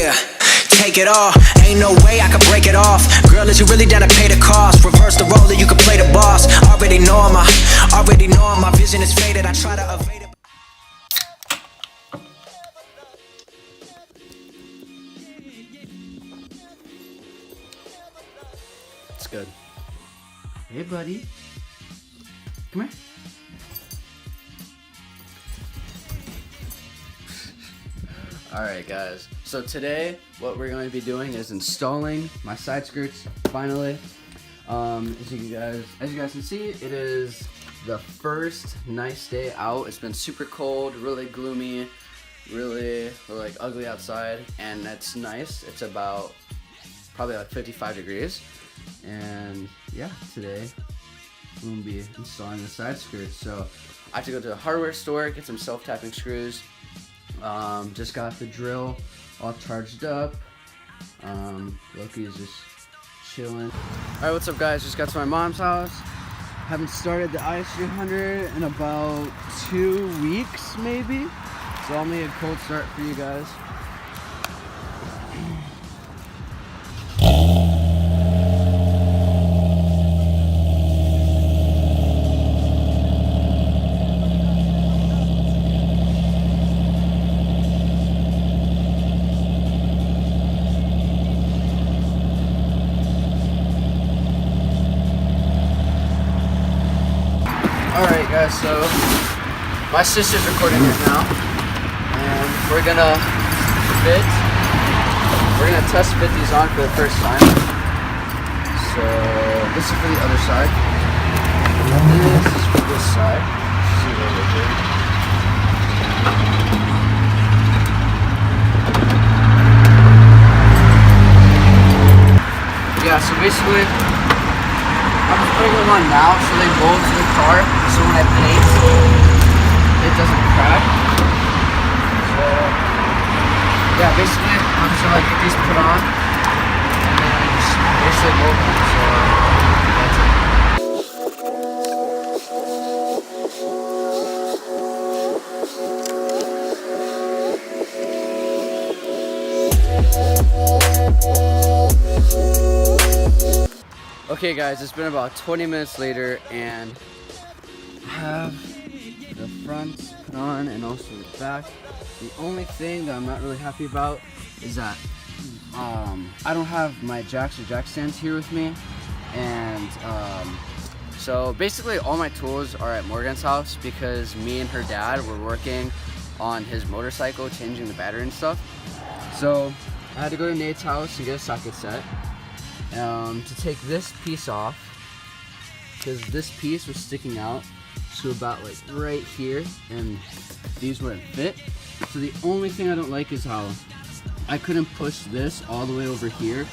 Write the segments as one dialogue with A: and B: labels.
A: Yeah, take it all, ain't no way I can break it off. Girl, is you really down to pay the cost? Reverse the role that you can play the boss. Already know my vision is faded. I try to evade it.
B: It's good. Hey, buddy. Come here. Alright guys, so today what we're going to be doing is installing my side skirts, finally. As you guys can see, it is the first nice day out. It's been super cold, really gloomy, really like ugly outside, and it's nice. It's about probably like 55 degrees. And yeah, today we're going to be installing the side skirts. So I have to go to the hardware store, get some self-tapping screws. Just got the drill all charged up. Loki's just chilling. Alright, what's up guys? Just got to my mom's house. Haven't started the IS300 in about 2 weeks maybe. So I'll make a cold start for you guys. Alright guys, so my sister's recording it now, and we're gonna test fit these on for the first time. So this is for the other side, and this is for this side. See what we're doing. Yeah, so basically I'm just putting them on now so they mold to the car, so when I paint, it doesn't crack. So, yeah, basically, I'm just gonna get these put on, and then just basically mold them, so that's it. Okay guys, it's been about 20 minutes later, and I have the fronts put on and also the back. The only thing that I'm not really happy about is that I don't have my jacks or jack stands here with me, and so basically all my tools are at Morgan's house because me and her dad were working on his motorcycle, changing the battery and stuff. So I had to go to Nate's house and get a socket set. To take this piece off, because this piece was sticking out to about like right here, and these wouldn't fit. So the only thing I don't like is how I couldn't push this all the way over here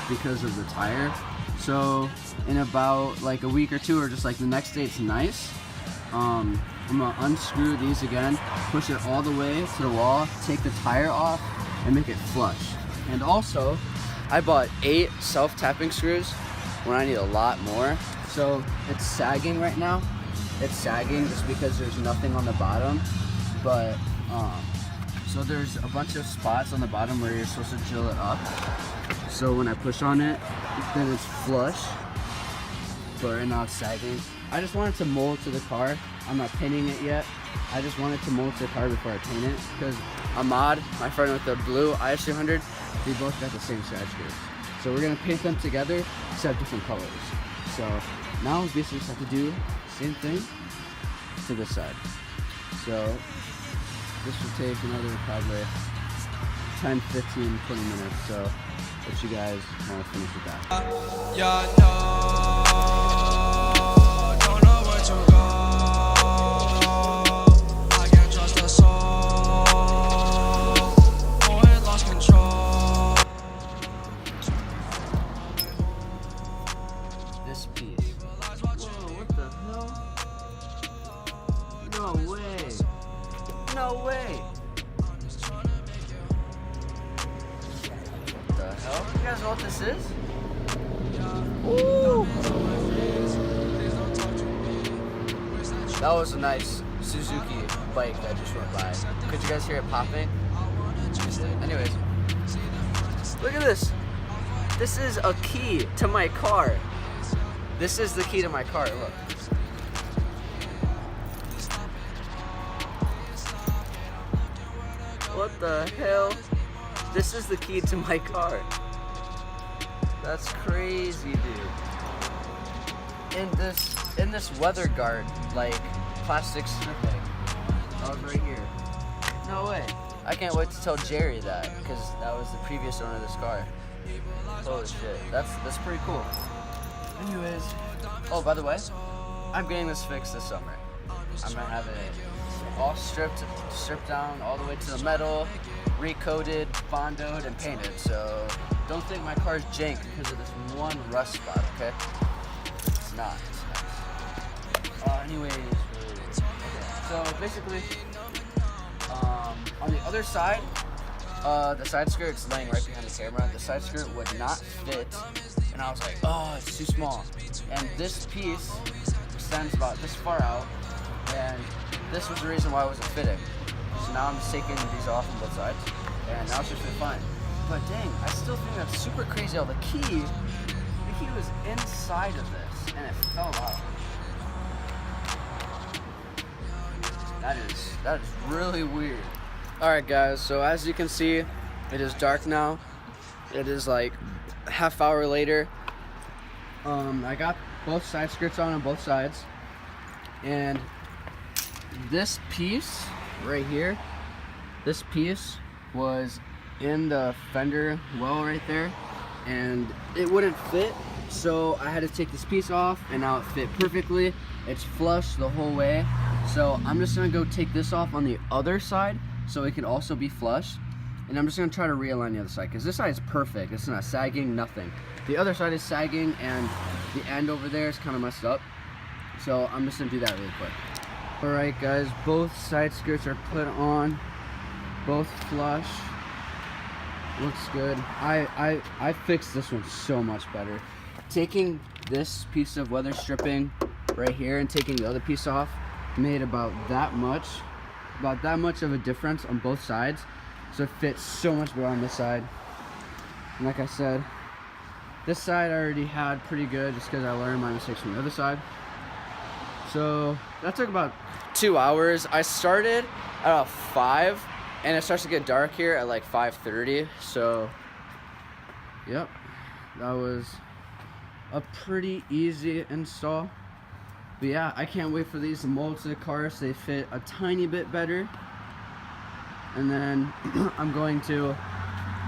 B: because of the tire. So in about like a week or two, or just like the next day it's nice, I'm gonna unscrew these again, push it all the way to the wall, take the tire off, and make it flush. And also I bought 8 self-tapping screws when I need a lot more. So it's sagging right now. It's sagging just because there's nothing on the bottom. But, so there's a bunch of spots on the bottom where you're supposed to drill it up. So when I push on it, then it's flush. But right now it's sagging. I just wanted to mold to the car. I'm not painting it yet. I just wanted to mold to the car before I paint it, because Ahmad, my friend with the blue IS300, they both got the same side skirts. So we're gonna paint them together, except different colors. So now we basically just have to do the same thing to this side. So this will take another probably 10, 15, 20 minutes. So let you guys want to finish with that. This piece. Whoa, what the hell? No way. No way. What the hell? You guys know what this is? Ooh. That was a nice Suzuki bike that just went by. Could you guys hear it popping? Anyways. Look at this. This is a key to my car. This is the key to my car, look. What the hell? This is the key to my car. That's crazy, dude. In this weather guard, like plastic stripping. Oh, right here. No way. I can't wait to tell Jerry that, because that was the previous owner of this car. Holy shit. That's pretty cool. Anyways. Oh, by the way, I'm getting this fixed this summer. I'm gonna have it all stripped down all the way to the metal, recoated, bondoed, and painted. So don't think my car's jank because of this one rust spot, okay? It's not. It's nice. Anyways, so basically, on the other side, the side skirt's laying right behind the camera. The side skirt would not fit, and I was like, oh, it's too small. And this piece extends about this far out, and this was the reason why it wasn't fitting. So now I'm just taking these off on both sides, and now it's just been fine. But dang, I still think that's super crazy how the key was inside of this, and it fell out. That is really weird. Alright guys, so as you can see, it is dark now. It is like a half hour later. I got both side skirts on both sides, and this piece right here, this piece was in the fender well right there, and it wouldn't fit, so I had to take this piece off, and now it fit perfectly. It's flush the whole way, so I'm just gonna go take this off on the other side so it can also be flush, and I'm just gonna try to realign the other side because this side is perfect. It's not sagging, nothing. The other side is sagging, and the end over there is kind of messed up, so I'm just gonna do that really quick. Alright guys, both side skirts are put on, both flush. Looks good. I fixed this one so much better. Taking this piece of weather stripping right here and taking the other piece off made about that much of a difference on both sides. So it fits so much better on this side. And like I said, this side I already had pretty good just because I learned my mistakes from the other side. So that took about 2 hours. I started at about 5, and it starts to get dark here at like 5:30. So, yep, that was a pretty easy install. But yeah, I can't wait for these to mold to the car so they fit a tiny bit better. And then I'm going to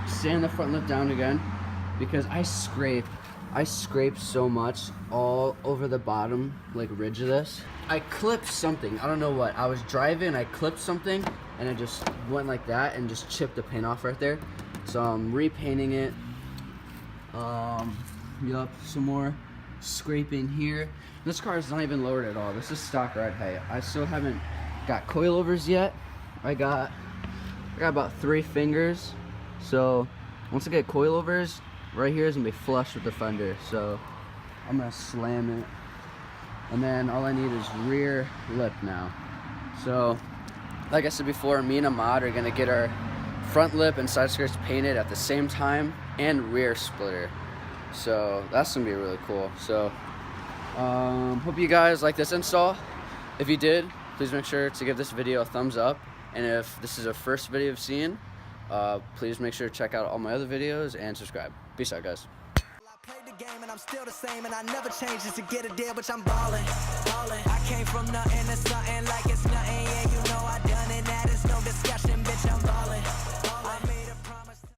B: sand the front lip down again because I scraped so much all over the bottom like ridge of this. I clipped something, I don't know what. I was driving, I clipped something, and it just went like that and just chipped the paint off right there. So I'm repainting it. Yup, some more scraping here. This car is not even lowered at all. This is stock ride height. I still haven't got coilovers yet. I got about 3 fingers. So once I get coilovers, right here is gonna be flush with the fender. So I'm gonna slam it. And then all I need is rear lip now. So like I said before, me and Ahmad are gonna get our front lip and side skirts painted at the same time, and rear splitter. So that's gonna be really cool. So hope you guys like this install. If you did, please make sure to give this video a thumbs up. And if this is a first video you've seen, please make sure to check out all my other videos and subscribe. Peace out, guys.
A: Played the game and I'm still the same, and I never changed just to get a deal, but I'm ballin'. I came from nothing.